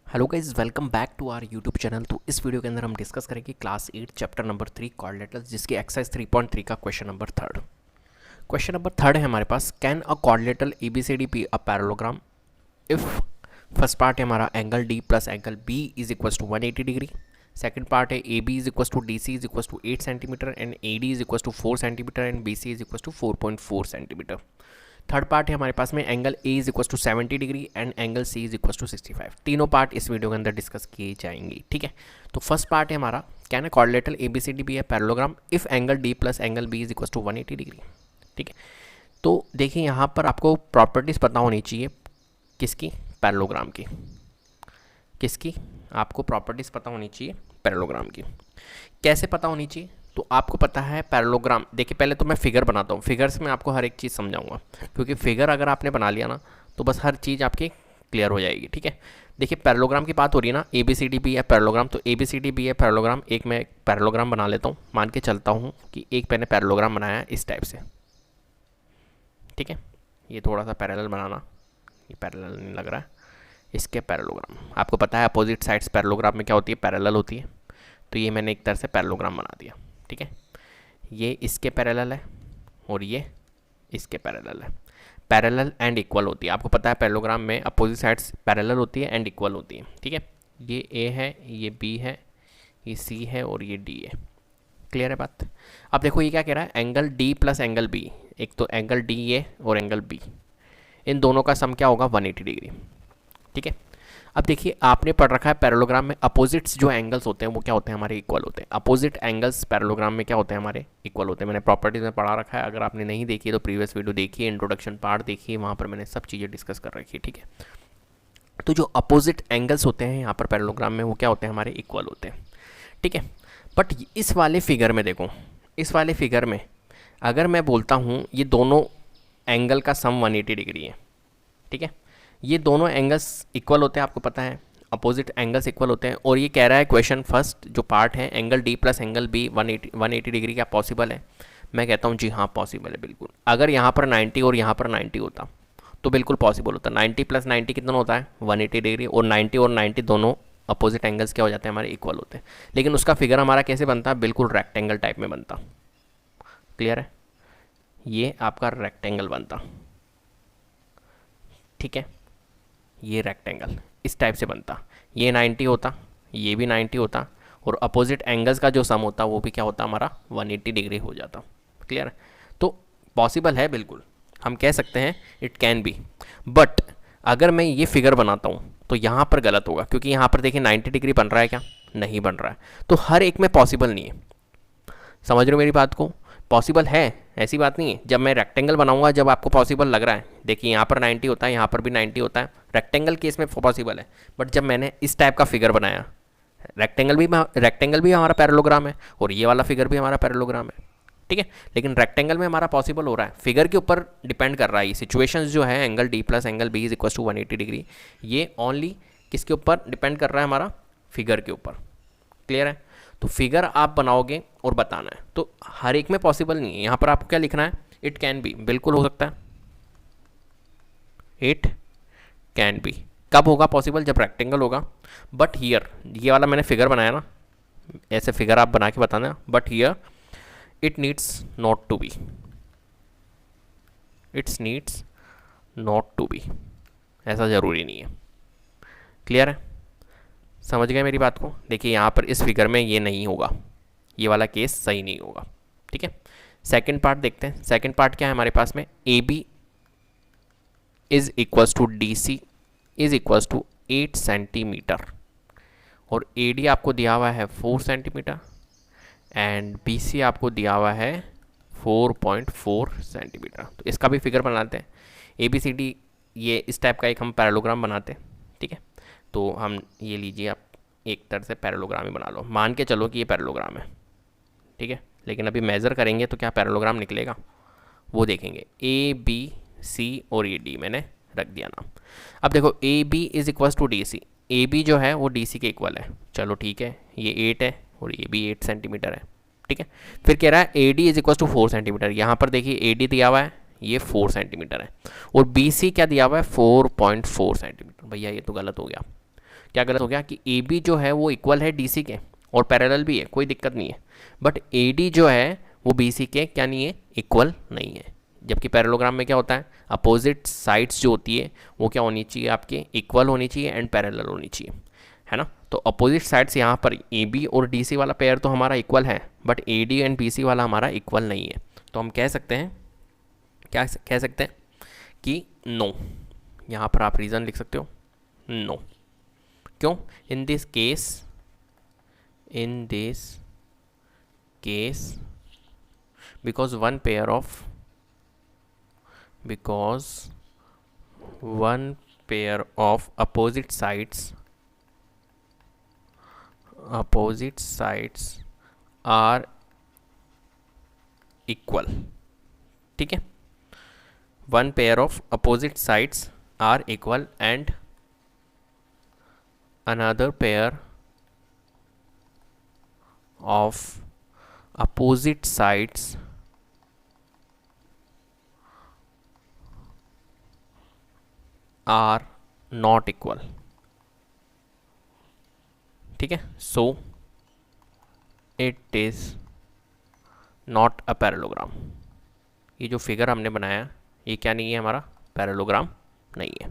Hello guys, welcome back to our YouTube channel. तो इस video के अंदर हम डिस्कस करेंगे क्लास 8 चैप्टर नंबर 3 कोऑर्डिनेटर्स, जिसकी एक्सरसाइज 3.3 का question number third. Question number third है हमारे पास, can a coordinator ABCD be a parallelogram if first part है हमारा angle D plus angle B is equals to 180 degree. Second part है AB is equals to DC is equals to 8 centimetre and AD is equals to 4 centimetre and BC is equals to 4.4 centimetre. Third part है हमारे पास में angle A is equal to 70 degree and angle C is equal to 65। तीनों part इस video के अंदर discuss किए जाएंगे। ठीक है, तो फर्स्ट पार्ट है हमारा, can a coordinator ABCD be है parallelogram if angle D plus angle B is equal to 180 degree. ठीक है, तो देखिए यहाँ पर आपको प्रॉपर्टीज़ पता होनी चाहिए किसकी, पैरेललोग्राम की। किसकी, आपको प्रॉपर्टीज़ पता होनी चाहिए पैरेललोग्राम की। कैसे पता होनी चाहिए, तो आपको पता है पैरेललोग्राम। देखिए पहले तो मैं फिगर बनाता हूँ, फिगर से मैं आपको हर एक चीज़ समझाऊंगा, क्योंकि फिगर अगर आपने बना लिया ना तो बस हर चीज़ आपकी क्लियर हो जाएगी। ठीक है, देखिए पैरेललोग्राम की बात हो रही है ना, ABCD बी है पैरेललोग्राम, तो ABCD बी है पैरेललोग्राम। एक मैं पैरेललोग्राम बना लेता हूँ, मान के चलता हूँ कि एक मैंने पैरेललोग्राम बनाया है इस टाइप से। ठीक है, ये थोड़ा सा पैरेलल बनाना, ये पैरेलल नहीं लग रहा है, इसके पैरेललोग्राम। आपको पता है अपोजिट साइड्स पैरेललोग्राम में क्या होती है, पैरेलल होती है। तो ये मैंने एक तरह से पैरेललोग्राम बना दिया। ठीक है, ये इसके पैरेलल है और ये इसके पैरेलल है। पैरेलल एंड इक्वल होती है, आपको पता है पैरेललोग्राम में अपोजिट साइड्स पैरेलल होती है एंड इक्वल होती है। ठीक है, ये A है, ये B है, ये C है और ये D है। क्लियर है बात। अब देखो ये क्या कह रहा है, angle D plus angle B, एक तो एंगल D ये और एंगल B, इन दोनों का सम क्या होगा, 180 डिग्री। ठीक है, अब देखिए आपने पढ़ रखा है पैरेललोग्राम में अपोजिट्स जो एंगल्स होते हैं वो क्या होते हैं, हमारे इक्वल होते हैं। अपोजिट एंगल्स पैरेललोग्राम में क्या होते हैं, हमारे इक्वल होते हैं। मैंने प्रॉपर्टीज में पढ़ा रखा है, अगर आपने नहीं देखी तो प्रीवियस वीडियो देखिए, इंट्रोडक्शन पार्ट देखिए, वहाँ पर मैंने सब चीज़ें डिस्कस कर रखी है। ठीक है, तो जो अपोजिट एंगल्स होते हैं यहाँ पर पैरेललोग्राम में वो क्या होते हैं, हमारे इक्वल होते हैं। ठीक है, बट इस वाले फिगर में देखो, इस वाले फिगर में अगर मैं बोलता हूँ ये दोनों एंगल का सम 180 डिग्री है। ठीक है, ये दोनों एंगल्स इक्वल होते हैं, आपको पता है अपोजिट एंगल्स इक्वल होते हैं। और ये कह रहा है क्वेश्चन फर्स्ट जो पार्ट है, angle D plus angle B 180 degree क्या पॉसिबल है। मैं कहता हूँ जी हाँ पॉसिबल है बिल्कुल। अगर यहाँ पर 90 और यहाँ पर 90 होता तो बिल्कुल पॉसिबल होता। 90 प्लस 90 कितना होता है, 180 डिग्री, और 90 और 90 दोनों अपोजिट एंगल्स क्या हो जाते हैं, हमारे इक्वल होते हैं। लेकिन उसका फिगर हमारा कैसे बनता है, बिल्कुल रेक्टेंगल टाइप में बनता। क्लियर है, ये आपका रेक्टेंगल बनता। ठीक है, ये रेक्टेंगल इस टाइप से बनता, ये 90 होता, ये भी 90 होता, और अपोजिट एंगल्स का जो सम होता वो भी क्या होता, हमारा 180 डिग्री हो जाता। क्लियर है, तो पॉसिबल है बिल्कुल, हम कह सकते हैं इट कैन बी। बट अगर मैं ये फिगर बनाता हूँ तो यहाँ पर गलत होगा, क्योंकि यहाँ पर देखिए 90 डिग्री बन रहा है क्या, नहीं बन रहा है। तो हर एक में पॉसिबल नहीं है, समझ रहे हो मेरी बात को, पॉसिबल है, ऐसी बात नहीं है। जब मैं रेक्टेंगल बनाऊंगा, जब आपको पॉसिबल लग रहा है, देखिए यहाँ पर 90 होता है, यहाँ पर भी 90 होता है, रेक्टेंगल केस में पॉसिबल है। बट जब मैंने इस टाइप का फिगर बनाया, रेक्टेंगल भी हमारा पैरेललोग्राम है और ये वाला फिगर भी हमारा पैरेललोग्राम है। ठीक है, लेकिन रेक्टेंगल में हमारा पॉसिबल हो रहा है, फिगर के ऊपर डिपेंड कर रहा है। ये सिचुएशंस जो है, angle D plus angle B is equal to 180 degree, ये ओनली किसके ऊपर डिपेंड कर रहा है, हमारा फिगर के ऊपर। क्लियर है, तो फिगर आप बनाओगे और बताना है, तो हर एक में पॉसिबल नहीं है। यहाँ पर आपको क्या लिखना है, इट कैन बी, बिल्कुल हो सकता है, इट कैन बी। कब होगा पॉसिबल, जब रेक्टेंगल होगा। बट हियर, ये वाला मैंने फिगर बनाया ना, ऐसे फिगर आप बना के बताना, but here it needs not to be, it's needs not to be, ऐसा ज़रूरी नहीं है। क्लियर है, समझ गए मेरी बात को। देखिए यहाँ पर इस फिगर में ये नहीं होगा, ये वाला केस सही नहीं होगा। ठीक है, सेकंड पार्ट देखते हैं। सेकंड पार्ट क्या है हमारे पास में, AB is equals to DC is equals to 8 centimetre, और AD आपको दिया हुआ है 4 सेंटीमीटर एंड BC आपको दिया हुआ है 4.4 सेंटीमीटर। तो इसका भी फिगर बनाते हैं, ABCD, ये इस टाइप का एक हम पैरेललोग्राम बनाते हैं। ठीक है, तो हम ये लीजिए, आप एक तरह से पैरेललोग्राम ही बना लो, मान के चलो कि ये पैरेललोग्राम है। ठीक है, लेकिन अभी मेज़र करेंगे तो क्या पैरेललोग्राम निकलेगा वो देखेंगे। ABC और ये D मैंने रख दिया नाम। अब देखो AB is equal to DC, AB जो है वो DC के इक्वल है, चलो ठीक है, ये 8 है और ये भी 8 सेंटीमीटर है। ठीक है, फिर कह रहा है AD is equal to 4 centimetre, यहाँ पर देखिए AD दिया हुआ है, ये 4 सेंटीमीटर है, और BC क्या दिया हुआ है, 4.4 सेंटीमीटर। भैया ये तो गलत हो गया, क्या गलत हो गया कि ए बी जो है वो इक्वल है डी सी के और पैरेलल भी है, कोई दिक्कत नहीं है, बट ए डी जो है वो बी सी के क्या नहीं है, इक्वल नहीं है। जबकि पैरेललोग्राम में क्या होता है, अपोजिट साइड्स जो होती है वो क्या होनी चाहिए, आपके इक्वल होनी चाहिए एंड पैरेलल होनी चाहिए, है ना। तो अपोजिट साइड्स यहाँ पर ए बी और डी सी वाला पेयर तो हमारा इक्वल है, but A D and B C वाला हमारा इक्वल नहीं है। तो हम कह सकते हैं, क्या कह सकते हैं कि नो। यहाँ पर आप रीज़न लिख सकते हो नो। क्यों? In this case because one pair of opposite sides are equal, ठीक है। one pair of opposite sides are equal and another pair of opposite sides are not equal, ठीक है। So it is not a parallelogram. ये जो figure हमने बनाया ये क्या नहीं है, हमारा पैरेललोग्राम नहीं है।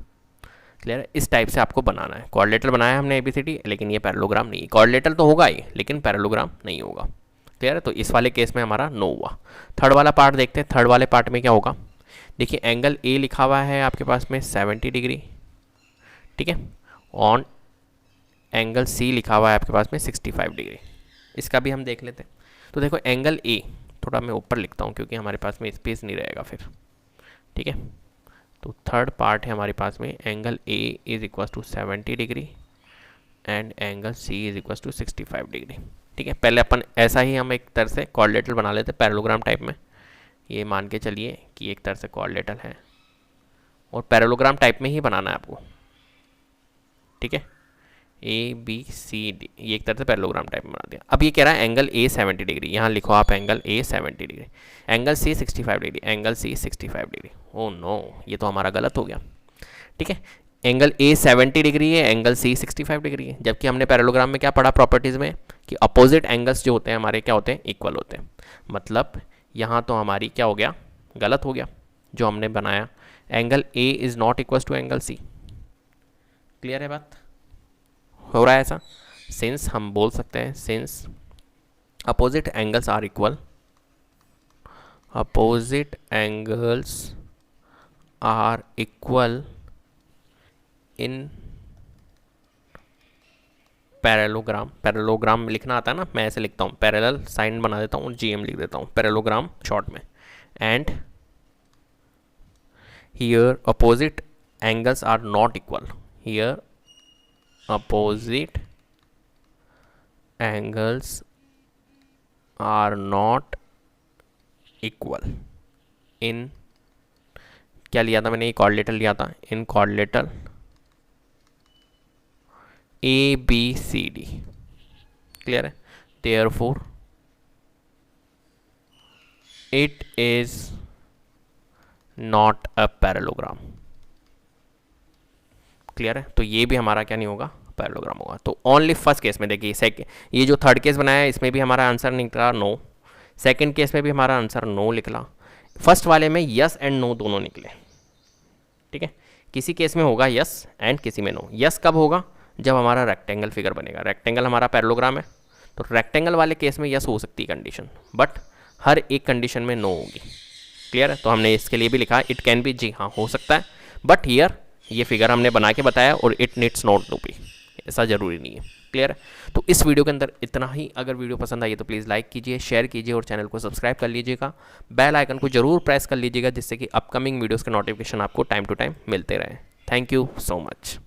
क्लियर है? इस टाइप से आपको बनाना है। क्वाड्रिलेटरल बनाया हमने एबीसीडी, लेकिन ये पैरेललोग्राम नहीं है। क्वाड्रिलेटरल तो होगा ही लेकिन पैरेललोग्राम नहीं होगा। क्लियर है? तो इस वाले केस में हमारा नो हुआ। थर्ड वाला पार्ट देखते हैं। थर्ड वाले पार्ट में क्या होगा, देखिए एंगल ए लिखा हुआ है आपके पास में 70 डिग्री, ठीक है, ऑन एंगल सी लिखा हुआ है आपके पास में 65 डिग्री। इसका भी हम देख लेते हैं। तो देखो एंगल ए, थोड़ा मैं ऊपर लिखता हूँ क्योंकि हमारे पास में स्पेस नहीं रहेगा फिर, ठीक है। तो थर्ड पार्ट है हमारे पास में angle A is equal to 70 degree and angle C is equal to 65 degree, ठीक है। पहले अपन ऐसा ही हम एक तरह से क्वाड्रिलेटरल बना लेते हैं पैरेललोग्राम टाइप में। ये मान के चलिए कि एक तरह से क्वाड्रिलेटरल है और पैरेललोग्राम टाइप में ही बनाना है आपको, ठीक है। ए बी सी डी, ये एक तरह से पैरेललोग्राम टाइप में बना दिया। अब ये कह रहा है एंगल ए 70 डिग्री, यहाँ लिखो आप angle A 70 degree, angle C 65 degree, angle C 65 degree. Oh no, ये तो हमारा गलत हो गया, ठीक है। एंगल ए 70 डिग्री है, एंगल सी 65 डिग्री है, जबकि हमने पैरेललोग्राम में क्या पढ़ा प्रॉपर्टीज़ में कि अपोजिट एंगल्स जो होते हैं हमारे क्या होते हैं, इक्वल होते हैं। मतलब यहाँ तो हमारी क्या हो गया, गलत हो गया जो हमने बनाया। Angle A is not equal to angle C. Clear है बात? हो रहा है ऐसा? सिंस हम बोल सकते हैं since opposite angles are equal, opposite angles are equal in parallelogram. Parallelogram में लिखना आता है ना, मैं ऐसे लिखता हूँ, पैरेलल साइन बना देता हूँ, जीएम लिख देता हूँ, पैरेललोग्राम शॉर्ट में। And here opposite angles are not equal, here opposite angles are not equal in, क्या लिया था मैंने, ये क्वाड्रिलेटरल लिया था, in quadrilateral A B C D. Clear है? therefore it is not a parallelogram। Clear है? तो ये भी हमारा क्या नहीं होगा, पैरेललोग्राम होगा। तो ओनली फर्स्ट केस में देखिए, ये जो थर्ड केस बनाया है इसमें भी हमारा आंसर निकला नो, सेकंड केस में भी हमारा आंसर नो निकला, फर्स्ट वाले में यस एंड नो दोनों निकले, ठीक है। किसी केस में होगा यस एंड किसी में नो। यस कब होगा, जब हमारा रेक्टेंगल फिगर बनेगा। रेक्टेंगल हमारा पैरेललोग्राम है, तो रेक्टेंगल वाले केस में यस हो सकती है कंडीशन, बट हर एक कंडीशन में नो होगी। क्लियर है? तो हमने इसके लिए भी लिखा इट कैन बी, जी हाँ हो सकता है, बट हियर ये फिगर हमने बना के बताया और it needs not to be, ऐसा ज़रूरी नहीं है। क्लियर है? तो इस वीडियो के अंदर इतना ही। अगर वीडियो पसंद आई तो प्लीज़ लाइक कीजिए, शेयर कीजिए और चैनल को सब्सक्राइब कर लीजिएगा। बेल आइकन को जरूर प्रेस कर लीजिएगा जिससे कि अपकमिंग वीडियोज़ के नोटिफिकेशन आपको टाइम टू टाइम मिलते रहे। Thank you so much.